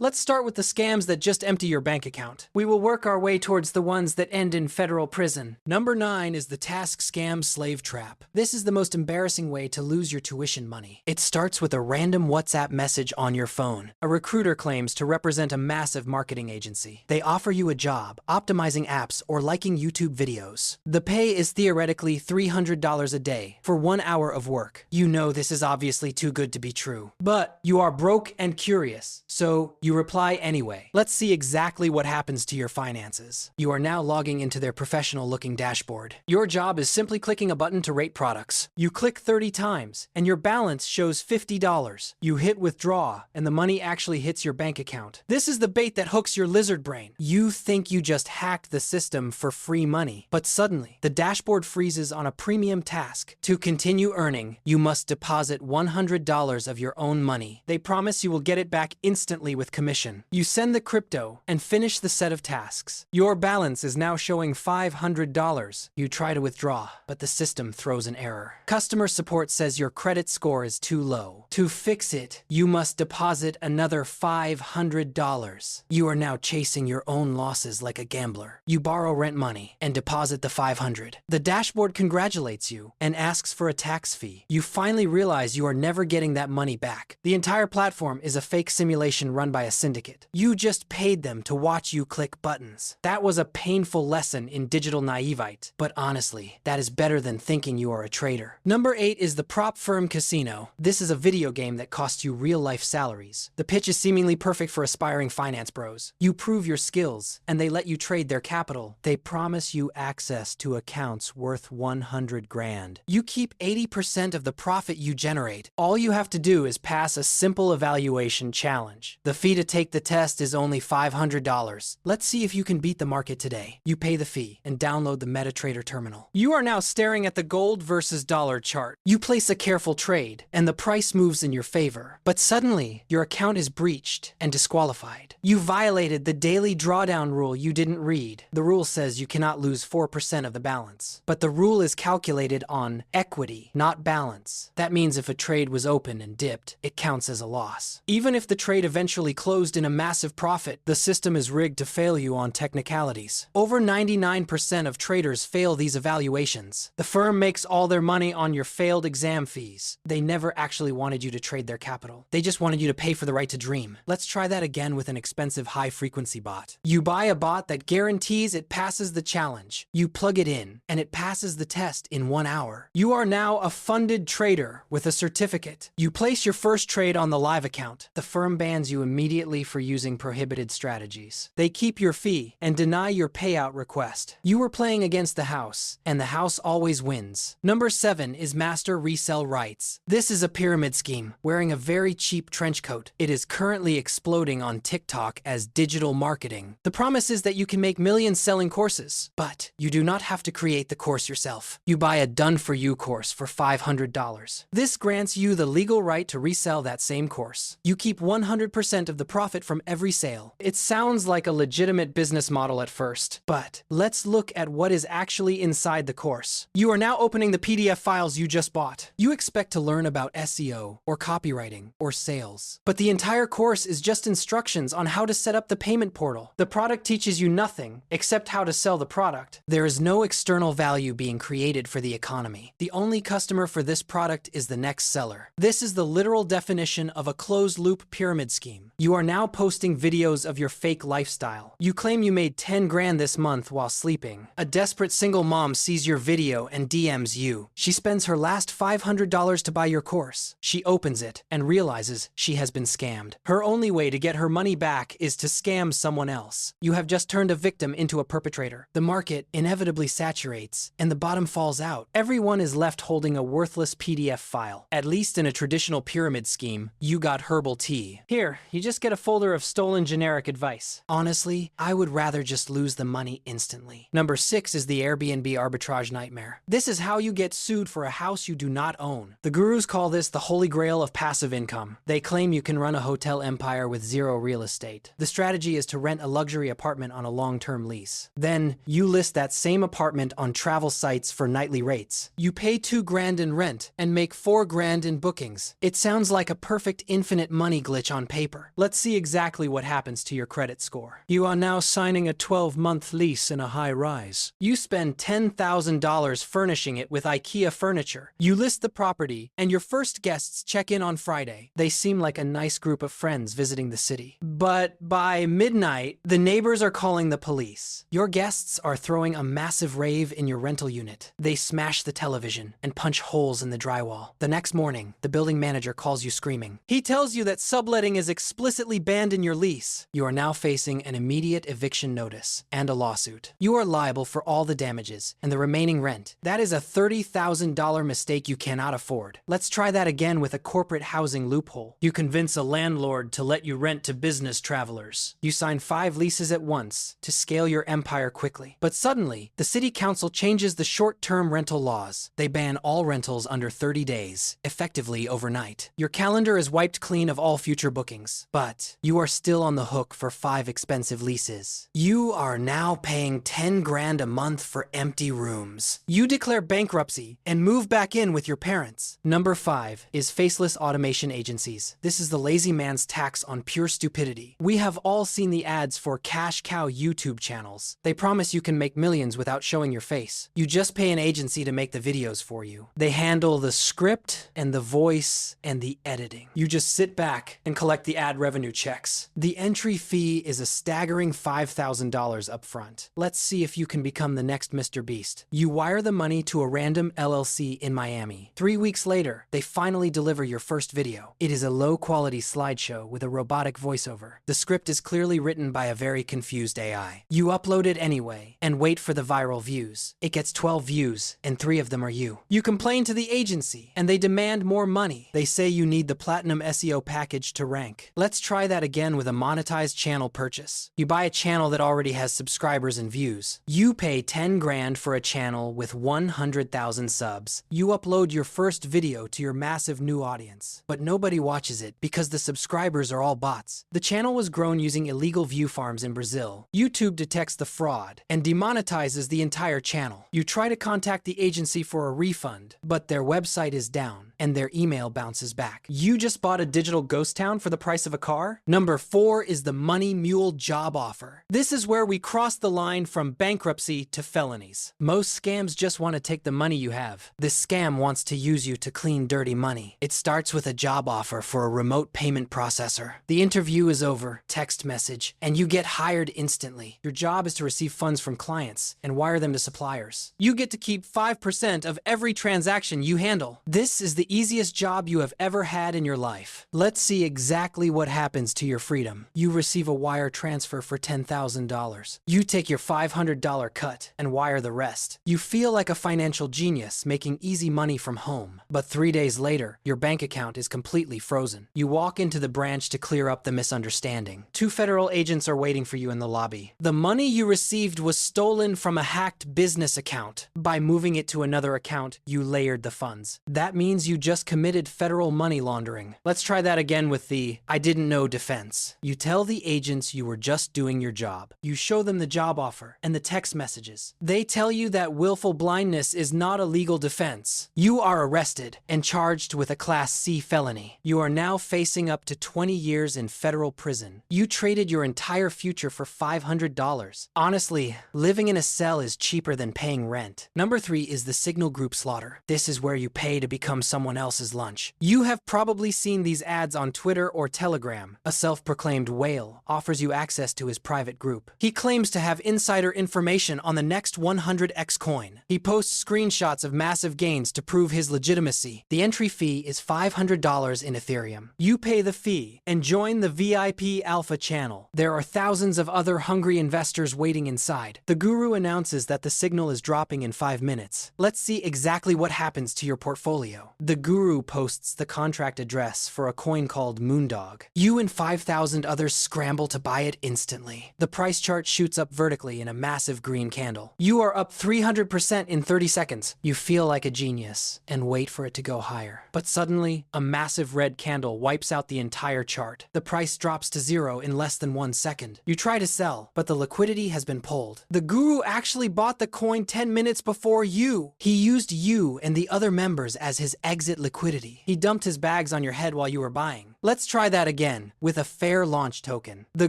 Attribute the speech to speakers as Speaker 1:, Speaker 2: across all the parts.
Speaker 1: Let's start with the scams that just empty your bank account. We will work our way towards the ones that end in federal prison. Number 9 is the task scam slave trap. This is the most embarrassing way to lose your tuition money. It starts with a random WhatsApp message on your phone. A recruiter claims to represent a massive marketing agency. They offer you a job, optimizing apps or liking YouTube videos. The pay is theoretically $300 a day for 1 hour of work. You know this is obviously too good to be true. But you are broke and curious, so you reply anyway. Let's see exactly what happens to your finances. You are now logging into their professional-looking dashboard. Your job is simply clicking a button to rate products. You click 30 times, and your balance shows $50. You hit withdraw, and the money actually hits your bank account. This is the bait that hooks your lizard brain. You think you just hacked the system for free money, but suddenly, the dashboard freezes on a premium task. To continue earning, you must deposit $100 of your own money. They promise you will get it back instantly with commission. You send the crypto and finish the set of tasks. Your balance is now showing $500. You try to withdraw, but the system throws an error. Customer support says your credit score is too low. To fix it, you must deposit another $500. You are now chasing your own losses like a gambler. You borrow rent money and deposit the $500. The dashboard congratulates you and asks for a tax fee. You finally realize you are never getting that money back. The entire platform is a fake simulation run by a syndicate. You just paid them to watch you click buttons. That was a painful lesson in digital naivete, but honestly, that is better than thinking you are a trader. Number 8 is the prop firm casino. This is a video game that costs you real-life salaries. The pitch is seemingly perfect for aspiring finance bros. You prove your skills, and they let you trade their capital. They promise you access to accounts worth 100 grand. You keep 80% of the profit you generate. All you have to do is pass a simple evaluation challenge. The fee to take the test is only $500. Let's see if you can beat the market today. You pay the fee and download the MetaTrader terminal. You are now staring at the gold versus dollar chart. You place a careful trade, and the price moves in your favor. But suddenly, your account is breached and disqualified. You violated the daily drawdown rule you didn't read. The rule says you cannot lose 4% of the balance. But the rule is calculated on equity, not balance. That means if a trade was open and dipped, it counts as a loss. Even if the trade eventually closed in a massive profit, the system is rigged to fail you on technicalities. Over 99% of traders fail these evaluations. The firm makes all their money on your failed exam fees. They never actually wanted you to trade their capital. They just wanted you to pay for the right to dream. Let's try that again with an expensive high-frequency bot. You buy a bot that guarantees it passes the challenge. You plug it in, and it passes the test in 1 hour. You are now a funded trader with a certificate. You place your first trade on the live account. The firm bans you immediately for using prohibited strategies. They keep your fee and deny your payout request. You were playing against the house, and the house always wins. Number 7 is master resell rights. This is a pyramid scheme, wearing a very cheap trench coat. It is currently exploding on TikTok as digital marketing. The promise is that you can make millions selling courses, but you do not have to create the course yourself. You buy a done-for-you course for $500. This grants you the legal right to resell that same course. You keep 100% of the profit from every sale. It sounds like a legitimate business model at first, but let's look at what is actually inside the course. You are now opening the PDF files you just bought. You expect to learn about SEO or copywriting or sales, but the entire course is just instructions on how to set up the payment portal. The product teaches you nothing except how to sell the product. There is no external value being created for the economy. The only customer for this product is the next seller. This is the literal definition of a closed-loop pyramid scheme. You are now posting videos of your fake lifestyle. You claim you made 10 grand this month while sleeping. A desperate single mom sees your video and DMs you. She spends her last $500 to buy your course. She opens it and realizes she has been scammed. Her only way to get her money back is to scam someone else. You have just turned a victim into a perpetrator. The market inevitably saturates, and the bottom falls out. Everyone is left holding a worthless PDF file. At least in a traditional pyramid scheme, you got herbal tea. Here, you just get a folder of stolen generic advice. Honestly, I would rather just lose the money instantly. Number 6 is the Airbnb arbitrage nightmare. This is how you get sued for a house you do not own. The gurus call this the holy grail of passive income. They claim you can run a hotel empire with zero real estate. The strategy is to rent a luxury apartment on a long-term lease. Then, you list that same apartment on travel sites for nightly rates. You pay 2 grand in rent and make 4 grand in bookings. It sounds like a perfect infinite money glitch on paper. Let's Let's see exactly what happens to your credit score. You are now signing a 12-month lease in a high-rise. You spend $10,000 furnishing it with IKEA furniture. You list the property, and your first guests check in on Friday. They seem like a nice group of friends visiting the city. But by midnight, the neighbors are calling the police. Your guests are throwing a massive rave in your rental unit. They smash the television and punch holes in the drywall. The next morning, the building manager calls you screaming. He tells you that subletting is explicitly banned in your lease. You are now facing an immediate eviction notice and a lawsuit. You are liable for all the damages and the remaining rent. That is a $30,000 mistake you cannot afford. Let's try that again with a corporate housing loophole. You convince a landlord to let you rent to business travelers. You sign 5 leases at once to scale your empire quickly. But suddenly, the city council changes the short-term rental laws. They ban all rentals under 30 days, effectively overnight. Your calendar is wiped clean of all future bookings, but you are still on the hook for 5 expensive leases. You are now paying 10 grand a month for empty rooms. You declare bankruptcy and move back in with your parents. Number 5 is Faceless automation agencies. This is the lazy man's tax on pure stupidity. We have all seen the ads for cash cow YouTube channels. They promise you can make millions without showing your face. You just pay an agency to make the videos for you. They handle the script and the voice and the editing. You just sit back and collect the ad revenue checks. The entry fee is a staggering $5,000 upfront. Let's see if you can become the next Mr. Beast. You wire the money to a random LLC in Miami. 3 weeks later, they finally deliver your first video. It is a low-quality slideshow with a robotic voiceover. The script is clearly written by a very confused AI. You upload it anyway and wait for the viral views. It gets 12 views, and 3 of them are you. You complain to the agency, and they demand more money. They say you need the platinum SEO package to rank. Let's try that again with a monetized channel purchase. You buy a channel that already has subscribers and views. You pay 10 grand for a channel with 100,000 subs. You upload your first video to your massive new audience, but nobody watches it because the subscribers are all bots. The channel was grown using illegal view farms in Brazil. YouTube detects the fraud and demonetizes the entire channel. You try to contact the agency for a refund, but their website is down and their email bounces back. You just bought a digital ghost town for the price of a car? Number 4 is the Money Mule job offer. This is where we cross the line from bankruptcy to felonies. Most scams just want to take the money you have. This scam wants to use you to clean dirty money. It starts with a job offer for a remote payment processor. The interview is over, text message, and you get hired instantly. Your job is to receive funds from clients and wire them to suppliers. You get to keep 5% of every transaction you handle. This is the easiest job you have ever had in your life. Let's see exactly what happens to your freedom. You receive a wire transfer for $10,000. You take your $500 cut and wire the rest. You feel like a financial genius making easy money from home. But 3 days later, your bank account is completely frozen. You walk into the branch to clear up the misunderstanding. 2 federal agents are waiting for you in the lobby. The money you received was stolen from a hacked business account. By moving it to another account, you layered the funds. That means you just committed federal money laundering. Let's try that again with the "I didn't know" defense. You tell the agents you were just doing your job. You show them the job offer and the text messages. They tell you that willful blindness is not a legal defense. You are arrested and charged with a Class C felony. You are now facing up to 20 years in federal prison. You traded your entire future for $500. Honestly, living in a cell is cheaper than paying rent. Number 3 is the Signal Group slaughter. This is where you pay to become someone else's lunch. You have probably seen these ads on Twitter or Telegram. A self-proclaimed whale offers you access to his private group. He claims to have insider information on the next 100x coin. He posts screenshots of massive gains to prove his legitimacy. The entry fee is $500 in Ethereum. You pay the fee and join the VIP Alpha channel. There are thousands of other hungry investors waiting inside. The guru announces that the signal is dropping in 5 minutes. Let's see exactly what happens to your portfolio. The guru posts the contract address for a coin called Moondog. You and 5,000 others scramble to buy it instantly. The price chart shoots up vertically in a massive green candle. You are up 300% in 30 seconds. You feel like a genius and wait for it to go higher. But suddenly, a massive red candle wipes out the entire chart. The price drops to 0 in less than 1 second. You try to sell, but the liquidity has been pulled. The guru actually bought the coin 10 minutes before you. He used you and the other members as his exit liquidity. He dumped his bags on your head while you were buying. Let's try that again with a fair launch token. The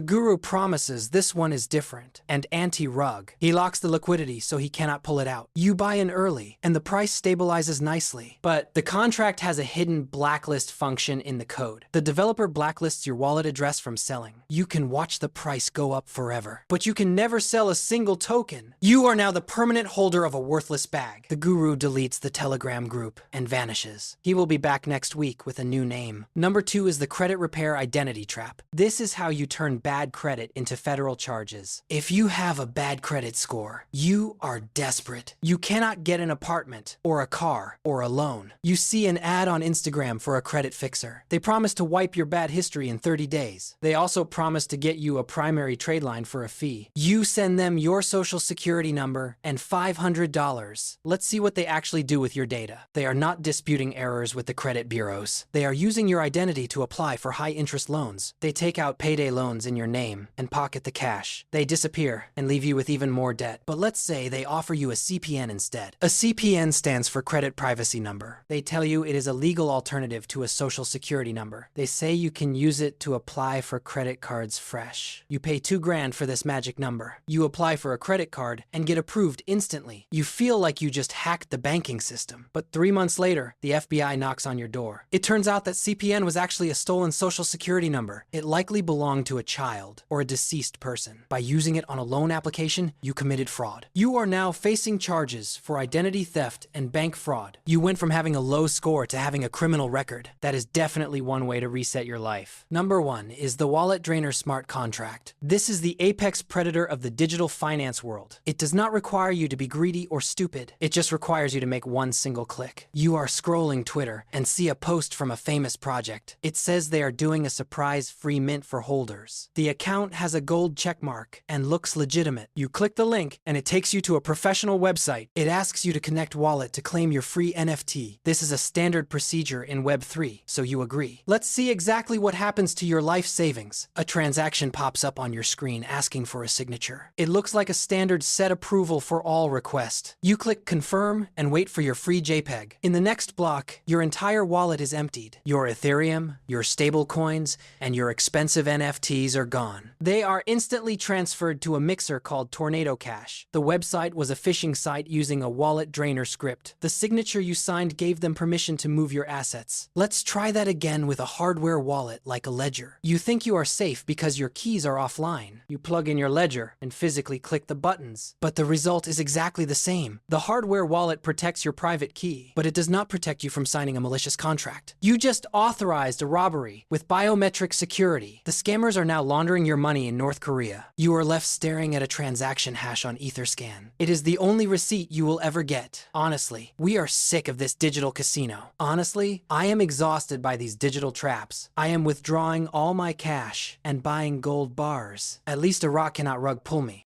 Speaker 1: guru promises this one is different and anti-rug. He locks the liquidity so he cannot pull it out. You buy in early and the price stabilizes nicely. But the contract has a hidden blacklist function in the code. The developer blacklists your wallet address from selling. You can watch the price go up forever, but you can never sell a single token. You are now the permanent holder of a worthless bag. The guru deletes the Telegram group and vanishes. He will be back next week with a new name. Number 2 is the credit repair identity trap. This is how you turn bad credit into federal charges. If you have a bad credit score, you are desperate. You cannot get an apartment or a car or a loan. You see an ad on Instagram for a credit fixer. They promise to wipe your bad history in 30 days. They also promise to get you a primary trade line for a fee. You send them your social security number and $500. Let's see what they actually do with your data. They are not disputing errors with the credit bureaus. They are using your identity to apply for high-interest loans. They take out payday loans in your name and pocket the cash. They disappear and leave you with even more debt. But let's say they offer you a CPN instead. A CPN stands for Credit Privacy Number. They tell you it is a legal alternative to a social security number. They say you can use it to apply for credit cards fresh. You pay $2,000 for this magic number. You apply for a credit card and get approved instantly. You feel like you just hacked the banking system. But 3 months later, the FBI knocks on your door. It turns out that CPN was actually a stolen social security number. It likely belonged to a child or a deceased person. By using it on a loan application, you committed fraud. You are now facing charges for identity theft and bank fraud. You went from having a low score to having a criminal record. That is definitely one way to reset your life. Number 1 is the Wallet Drainer Smart Contract. This is the apex predator of the digital finance world. It does not require you to be greedy or stupid. It just requires you to make one single click. You are scrolling Twitter and see a post from a famous project. It says they are doing a surprise free mint for holders. The account has a gold checkmark and looks legitimate. You click the link and it takes you to a professional website. It asks you to connect wallet to claim your free NFT. This is a standard procedure in Web3, so you agree. Let's see exactly what happens to your life savings. A transaction pops up on your screen asking for a signature. It looks like a standard set approval for all request. You click confirm and wait for your free JPEG. In the next block, your entire wallet is emptied. Your Ethereum, your stable coins, and your expensive NFTs are gone. They are instantly transferred to a mixer called Tornado Cash. The website was a phishing site using a wallet drainer script. The signature you signed gave them permission to move your assets. Let's try that again with a hardware wallet like a ledger. You think you are safe because your keys are offline. You plug in your ledger and physically click the buttons. But the result is exactly the same. The hardware wallet protects your private key, but it does not protect you from signing a malicious contract. You just authorized a robbery with biometric security. The scammers are now laundering your money in North Korea. You are left staring at a transaction hash on Etherscan. It is the only receipt you will ever get. Honestly, we are sick of this digital casino. Honestly, I am exhausted by these digital traps. I am withdrawing all my cash and buying gold bars. At least a rock cannot rug pull me.